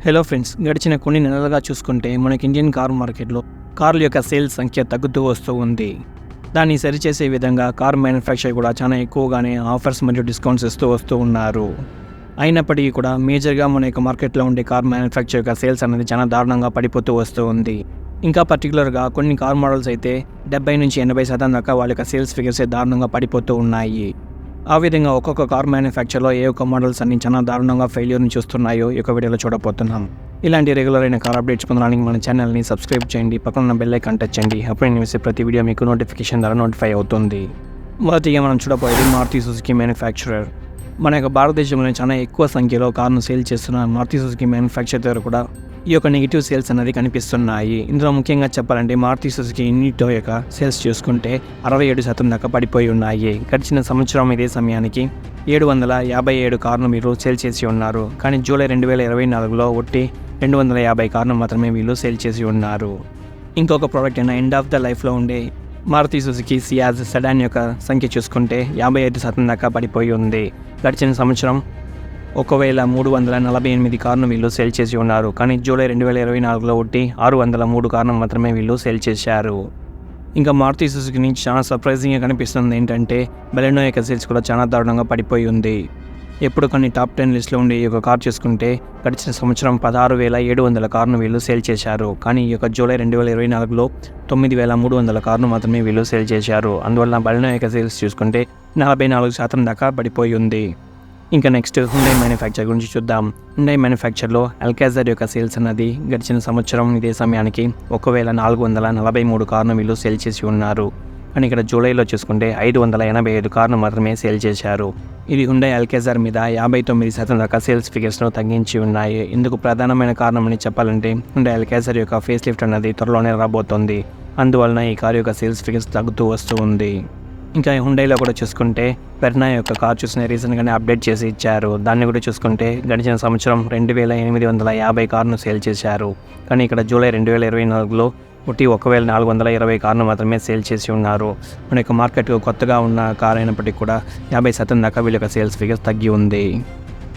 Hello friends, గడిచిన కొన్ని నెలలుగా చూసుకుంటే మనకి ఇండియన్ కార్ మార్కెట్లో కార్ల యొక్క సేల్స్ సంఖ్య తగ్గుతూ వస్తూ ఉంది. దాన్ని సరిచేసే విధంగా కార్ మ్యానుఫ్యాక్చర్ కూడా చాలా ఎక్కువగానే ఆఫర్స్ మరియు డిస్కౌంట్స్ ఇస్తూ వస్తూ ఉన్నారు. అయినప్పటికీ కూడా మేజర్గా మన యొక్క మార్కెట్లో ఉండే కార్ మ్యానుఫ్యాక్చర్ యొక్క సేల్స్ అనేది చాలా దారుణంగా పడిపోతూ వస్తూ ఉంది. ఇంకా పర్టికులర్గా కొన్ని కార్ మోడల్స్ అయితే 70-80% దాకా వాళ్ళ యొక్క సేల్స్ ఫిగర్స్ దారుణంగా పడిపోతూ ఉన్నాయి. ఆ విధంగా ఒక్కొక్క కార్ మ్యానుఫ్యాక్చర్లో ఏ ఒక్క మోడల్స్ అన్ని చాలా దారుణంగా ఫెయిల్యూర్ని చూస్తున్నాయో ఈ యొక్క వీడియోలో చూడబోతున్నాం. ఇలాంటి రెగ్యులర్ అయిన కార్ అప్డేట్స్ పొందడానికి మన ఛానల్ని సబ్స్క్రైబ్ చేయండి, పక్కన ఉన్న బెల్ ఐకాన్ టచ్ చేయండి. అప్పుడు నేను వేసే ప్రతి వీడియో మీకు నోటిఫికేషన్ ద్వారా నోటిఫై అవుతుంది. మొదటిగా మనం చూడబోయేది మారుతి సుజుకి మ్యానుఫ్యాక్చరర్. మన యొక్క భారతదేశంలో చాలా ఎక్కువ సంఖ్యలో కార్ను సేల్ చేస్తున్న మారుతి సుజుకి మ్యానుఫ్యాక్చర్ దగ్గర కూడా ఈ యొక్క నెగిటివ్ సేల్స్ అనేది కనిపిస్తున్నాయి. ఇందులో ముఖ్యంగా చెప్పాలంటే మారుతి సుజుకి యూనిటో యొక్క సేల్స్ చూసుకుంటే 67% దాకా పడిపోయి ఉన్నాయి. గడిచిన సంవత్సరం ఇదే సమయానికి 757 కార్ను మీరు సేల్ చేసి ఉన్నారు. కానీ జూలై 2024లో ఒట్టి 250 కార్ను మాత్రమే వీళ్ళు సేల్ చేసి ఉన్నారు. ఇంకొక ప్రోడక్ట్ అయిన ఎండ్ ఆఫ్ ద లైఫ్లో ఉండే మారుతి సుజుకి సియాజ్ సెడాన్ యొక్క సంఖ్య చూసుకుంటే 55% దాకా పడిపోయి ఉంది. గడిచిన సంవత్సరం 1348 కార్ను వీళ్ళు సేల్ చేసి ఉన్నారు. కానీ జూలై 2024లో ఒట్టి 603 కార్ను మాత్రమే వీళ్ళు సేల్ చేశారు. ఇంకా మారుతి సుజుకి నుంచి చాలా సర్ప్రైజింగ్గా కనిపిస్తుంది ఏంటంటే బెలెనో యొక్క సేల్స్ కూడా చాలా దారుణంగా పడిపోయి ఉంది. ఎప్పుడు కొన్ని టాప్ 10 లిస్ట్లో ఉండే ఈ యొక్క కార్ చూసుకుంటే గడిచిన సంవత్సరం 16,700 కార్ను వీళ్ళు సేల్ చేశారు. కానీ ఈ యొక్క జూలై 2024లో 9,300 కార్ను మాత్రమే వీళ్ళు సేల్ చేశారు. అందువల్ల బెలెనో యొక్క సేల్స్ చూసుకుంటే 44% దాకా పడిపోయి ఉంది. ఇంకా నెక్స్ట్ హుండై మ్యానుఫ్యాక్చర్ గురించి చూద్దాం. హుండై మ్యానుఫ్యాక్చర్లో అల్కాజర్ యొక్క సేల్స్ అన్నది గడిచిన సంవత్సరం ఇదే సమయానికి 1,443 కార్ను వీళ్ళు సేల్ చేసి ఉన్నారు. కానీ ఇక్కడ జూలైలో చూసుకుంటే 585 కార్ను మాత్రమే సేల్ చేశారు. ఇది హుండై అల్కాజర్ మీద 59% దాకా సేల్స్ ఫిగర్స్ను తగ్గించి ఉన్నాయి. ఇందుకు ప్రధానమైన కారణం అని చెప్పాలంటే హుండై అల్కాజర్ యొక్క ఫేస్ లిఫ్ట్ అన్నది త్వరలోనే రాబోతోంది. అందువలన ఈ కారు యొక్క సేల్స్ ఫిగర్స్ తగ్గుతూ వస్తూ ఉంది. ఇంకా హుండైలో కూడా చూసుకుంటే వెర్నా యొక్క కార్ చూసిన రీసెంట్గానే అప్డేట్ చేసి ఇచ్చారు. దాన్ని కూడా చూసుకుంటే గడిచిన సంవత్సరం 2,850 కార్ను సేల్ చేశారు. కానీ ఇక్కడ జూలై 2024లో ఒట్టి 1,420 కార్ను మాత్రమే సేల్ చేసి ఉన్నారు. మన యొక్క మార్కెట్ కొత్తగా ఉన్న కార్ అయినప్పటికీ కూడా 50% దాకా వీళ్ళ యొక్క సేల్స్ ఫిగర్స్ తగ్గి ఉంది.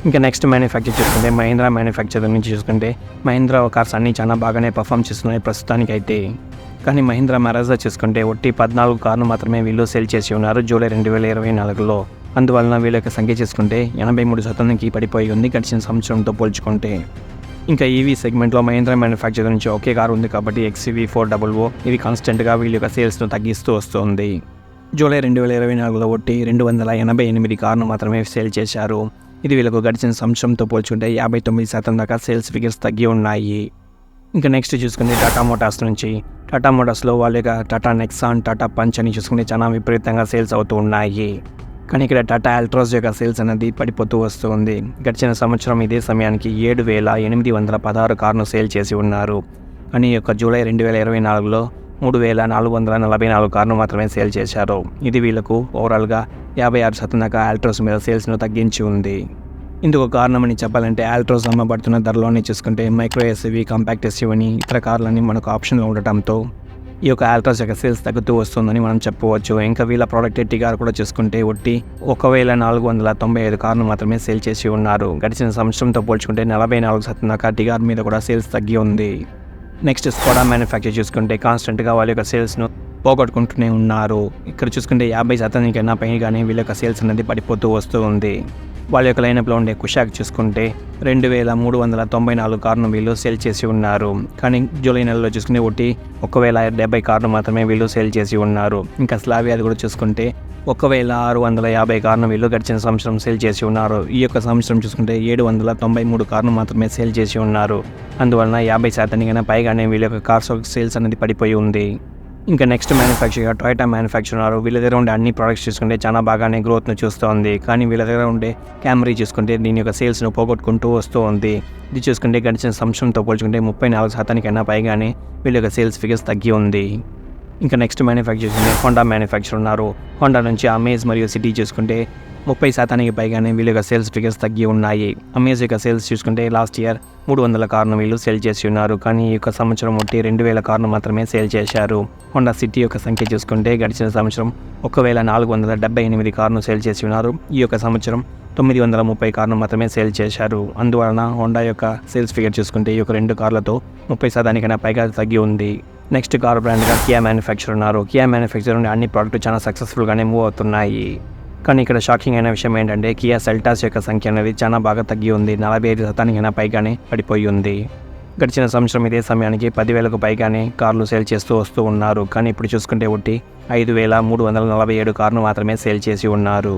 ఇంకా నెక్స్ట్ మ్యానుఫ్యాక్చర్ చూసుకుంటే మహీంద్రా మ్యానుఫ్యాక్చర్ నుంచి చూసుకుంటే మహీంద్రా కార్స్ అన్నీ చాలా బాగానే పర్ఫామ్ చేస్తున్నాయి ప్రస్తుతానికి అయితే. కానీ మహీంద్రా మరాజా చూసుకుంటే ఒట్టి 14 కార్ను మాత్రమే వీళ్ళు సేల్ చేసి ఉన్నారు జూలై 2024లో. అందువలన వీళ్ళ యొక్క సంఖ్య చూసుకుంటే 83%కి పడిపోయి ఉంది గడిచిన సంవత్సరంతో పోల్చుకుంటే. ఇంకా ఈవీ సెగ్మెంట్లో మహీంద్రా మ్యానుఫ్యాక్చర్ నుంచి ఒకే కారు ఉంది కాబట్టి XUV400 ఇది కాన్స్టెంట్గా వీళ్ళ యొక్క సేల్స్ను తగ్గిస్తూ వస్తుంది. జూలై 2024లో ఒట్టి 288 కార్ను మాత్రమే సేల్ చేశారు. ఇది వీళ్ళకు గడిచిన సంవత్సరంతో పోల్చుకుంటే 59% దాకా సేల్స్ ఫిగర్స్ తగ్గి ఉన్నాయి. ఇంకా నెక్స్ట్ చూసుకుంటే టాటా మోటార్స్ నుంచి. టాటా మోటార్స్లో వాళ్ళ యొక్క టాటా నెక్సాన్, టాటా పంచ్ అని చూసుకుంటే చాలా విపరీతంగా సేల్స్ అవుతూ ఉన్నాయి. కానీ ఇక్కడ టాటా ఆల్ట్రోస్ యొక్క సేల్స్ అనేది పడిపోతూ వస్తుంది. గడిచిన సంవత్సరం ఇదే సమయానికి 7,816 కార్ను సేల్ చేసి ఉన్నారు. కానీ ఈ యొక్క జూలై 2024లో 3,444 కార్ను మాత్రమే సేల్ చేశారు. ఇది వీళ్ళకు ఓవరాల్గా 56% దాకా ఆల్ట్రోస్ మీద సేల్స్ను తగ్గించి ఉంది. ఇందుకు కారణం అని చెప్పాలంటే ఆల్ట్రోస్ అమ్మబడుతున్న ధరలోనే చూసుకుంటే మైక్రో ఎస్యూవీ, కాంపాక్ట్ ఎస్యూవీ ఇతర కార్లన్నీ మనకు ఆప్షన్లో ఉండటంతో ఈ యొక్క ఆల్ట్రోస్ యొక్క సేల్స్ తగ్గుతూ వస్తుందని మనం చెప్పవచ్చు. ఇంకా వీళ్ళ ప్రోడక్ట్ టిగార్ కూడా చూసుకుంటే ఒట్టి 1,495 కార్ను మాత్రమే సేల్ చేసి ఉన్నారు. గడిచిన సంవత్సరంతో పోల్చుకుంటే 44% దాకా టిగార్ మీద కూడా సేల్స్ తగ్గి ఉంది. నెక్స్ట్ స్కోడా మ్యానుఫ్యాక్చర్ చూసుకుంటే కాన్స్టెంట్గా వాళ్ళ యొక్క సేల్స్ను పోగొట్టుకుంటూనే ఉన్నారు. ఇక్కడ చూసుకుంటే 50% కన్నా పైగానే వీళ్ళ యొక్క సేల్స్ అనేది పడిపోతూ వస్తూ ఉంది. వాళ్ళ యొక్క లైనప్లో ఉండే కుషాక్ చూసుకుంటే 2,394 కార్ను వీళ్ళు సేల్ చేసి ఉన్నారు. కానీ జూలై నెలలో చూసుకుంటే ఒట్టి 1,070 కార్ను మాత్రమే వీళ్ళు సేల్ చేసి ఉన్నారు. ఇంకా స్లావియాది కూడా చూసుకుంటే 1,650 కార్ను వీళ్ళు గడిచిన సంవత్సరం సేల్ చేసి ఉన్నారు. ఈ యొక్క సంవత్సరం చూసుకుంటే 793 కార్ను మాత్రమే సేల్ చేసి ఉన్నారు. అందువలన 50% కన్నా పైగానే వీళ్ళ యొక్క కార్స్ సేల్స్ అనేది పడిపోయి ఉంది. ఇంకా నెక్స్ట్ మ్యానుఫ్యాక్చర్గా టొయోటా మ్యానుఫ్యాక్చర్ ఉన్నారు. వీళ్ళ దగ్గర ఉండే అన్ని ప్రోడక్ట్స్ చూసుకుంటే చాలా బాగానే గ్రోత్ను చూస్తుంది. కానీ వీళ్ళ దగ్గర ఉండే క్యామరీ చూసుకుంటే దీని యొక్క సేల్స్ను పోగొట్టుకుంటూ వస్తూ ఉంది. ఇది చూసుకుంటే గడిచిన సంవత్సరంతో పోల్చుకుంటే 34% కన్నా పైగానే వీళ్ళ యొక్క సేల్స్ ఫిగర్స్ తగ్గి ఉంది. ఇంకా నెక్స్ట్ మ్యానుఫ్యాక్చర్ చూసుకుంటే హోండా మ్యానుఫ్యాక్చర్ ఉన్నారు. హోండా నుంచి అమేజ్ మరియు సిటీ చూసుకుంటే 30% పైగానే వీళ్ళ యొక్క సేల్స్ ఫిగర్స్ తగ్గి ఉన్నాయి. అమేజ్ యొక్క సేల్స్ చూసుకుంటే లాస్ట్ ఇయర్ 300 కార్ను వీళ్ళు సేల్ చేసి ఉన్నారు. కానీ ఈ యొక్క సంవత్సరం 2000 కార్ను మాత్రమే సేల్ చేశారు. హోండా సిటీ యొక్క సంఖ్య చూసుకుంటే గడిచిన సంవత్సరం 1478 కార్ను సేల్ చేసి ఉన్నారు. ఈ యొక్క సంవత్సరం 930 కార్ను మాత్రమే సేల్ చేశారు. అందువలన హోండా యొక్క సేల్స్ ఫిగర్ చూసుకుంటే ఈ యొక్క 2 కార్లతో 30% పైగా తగ్గి ఉంది. నెక్స్ట్ కార్ బ్రాండ్గా కియా మ్యానుఫ్యాక్చర్ ఉన్నారు. కియా మ్యానుఫ్యాక్చర్ నుండి అన్ని ప్రోడక్ట్లు చాలా సక్సెస్ఫుల్గానే మూవ్ అవుతున్నాయి. కానీ ఇక్కడ షాకింగ్ అయిన విషయం ఏంటంటే కియా సెల్టాస్ యొక్క సంఖ్య అనేది చాలా బాగా తగ్గి ఉంది. 45% పైగానే పడిపోయి ఉంది. గడిచిన సంవత్సరం ఇదే సమయానికి 10,000కు పైగానే కార్లు సేల్ చేస్తూ వస్తూ ఉన్నారు. కానీ ఇప్పుడు చూసుకుంటే 5,347 కార్లు మాత్రమే సేల్ చేసి ఉన్నారు.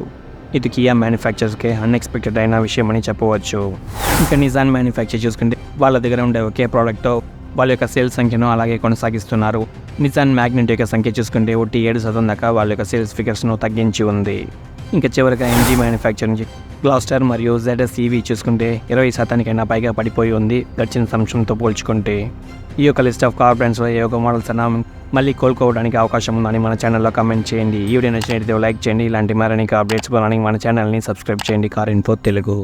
ఇది కియా మ్యానుఫ్యాక్చర్స్కే అన్ఎక్స్పెక్టెడ్ అయిన విషయం అని చెప్పవచ్చు. ఇంకా నిజాన్ మ్యానుఫ్యాక్చర్ చూసుకుంటే వాళ్ళ దగ్గర ఉండే ఒకే ప్రోడక్ట్తో వాళ్ళ యొక్క సేల్స్ సంఖ్యను అలాగే కొనసాగిస్తున్నారు. నిజాన్ మ్యాగ్నెట్ యొక్క సంఖ్య చూసుకుంటే 7% దాకా వాళ్ళ యొక్క సేల్స్ ఫిగర్స్ను తగ్గించి ఉంది. ఇంకా చివరిగా ఎంజీ మ్యానుఫ్యాక్చర్ నుంచి గ్లాస్టర్ మరియు ZS EV చూసుకుంటే 20% పైగా పడిపోయి ఉంది గడిచిన సంవత్సరంతో పోల్చుకుంటే. ఈ యొక్క లిస్ట్ ఆఫ్ కార్ బ్రాండ్స్లో ఏ యొక్క మోడల్స్ అన్నా మళ్ళీ కోలుకోవడానికి అవకాశం ఉందని మన ఛానల్లో కామెంట్ చేయండి. ఈ వీడియో నచ్చినట్లయితే లైక్ చేయండి. ఇలాంటి మరిన్ని అప్డేట్స్ పొందడానికి మన ఛానల్ని సబ్స్క్రైబ్ చేయండి. Car info Telugu.